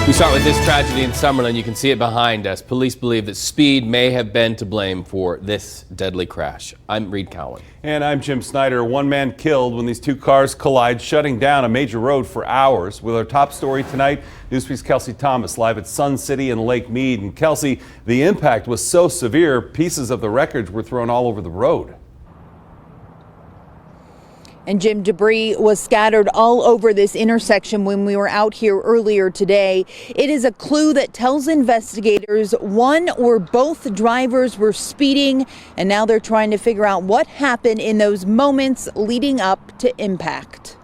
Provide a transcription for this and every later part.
We start with this tragedy in Summerlin. You can see it behind us. Police believe that speed may have been to blame for this deadly crash. I'm Reed Cowan. And I'm Jim Snyder. One man killed when these two cars collide, shutting down a major road for hours. With our top story tonight, Newsweek's Kelsey Thomas live at Sun City and Lake Mead. And Kelsey, the impact was so severe, pieces of the wreckage were thrown all over the road. And Jim, debris was scattered all over this intersection when we were out here earlier today. It is a clue that tells investigators one or both drivers were speeding, and now they're trying to figure out what happened in those moments leading up to impact.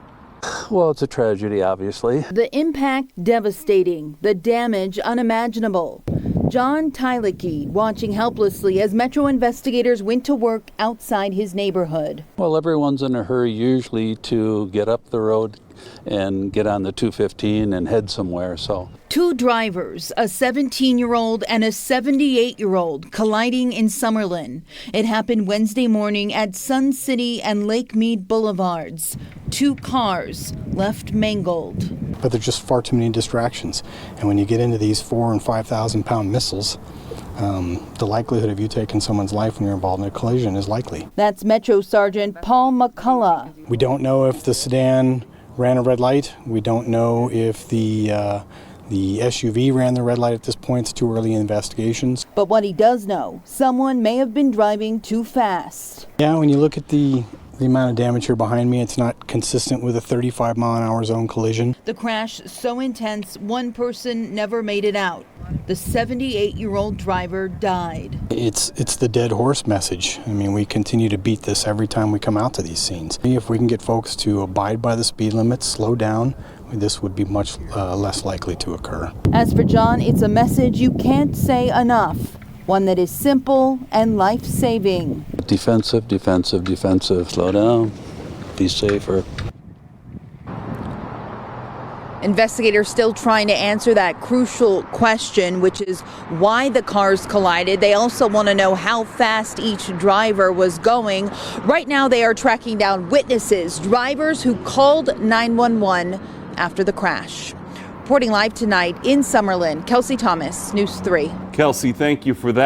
Well, it's a tragedy, obviously. The impact devastating, the damage unimaginable. John Tylecki watching helplessly as Metro investigators went to work outside his neighborhood. Well, everyone's in a hurry usually to get up the road and get on the 215 and head somewhere, so. Two drivers, a 17-year-old and a 78-year-old, colliding in Summerlin. It happened Wednesday morning at Sun City and Lake Mead Boulevards. Two cars left mangled. But there's just far too many distractions. And when you get into these 4,000 and 5,000 pound missiles, the likelihood of you taking someone's life when you're involved in a collision is likely. That's Metro Sergeant Paul McCullough. We don't know if the sedan ran a red light. We don't know if the SUV ran the red light at this point. It's too early in investigations. But what he does know, someone may have been driving too fast. Yeah, when you look at the amount of damage here behind me, it's not consistent with a 35-mile-an-hour zone collision. The crash so intense, one person never made it out. The 78-year-old driver died. It's the dead horse message. I mean, we continue to beat this every time we come out to these scenes. If we can get folks to abide by the speed limits, slow down, this would be much less likely to occur. As for John, it's a message you can't say enough. One that is simple and life-saving. Defensive, defensive, defensive. Slow down. Be safer. Investigators still trying to answer that crucial question, which is why the cars collided. They also want to know how fast each driver was going. Right now, they are tracking down witnesses, drivers who called 911 after the crash. Reporting live tonight in Summerlin, Kelsey Thomas, News 3. Kelsey, thank you for that.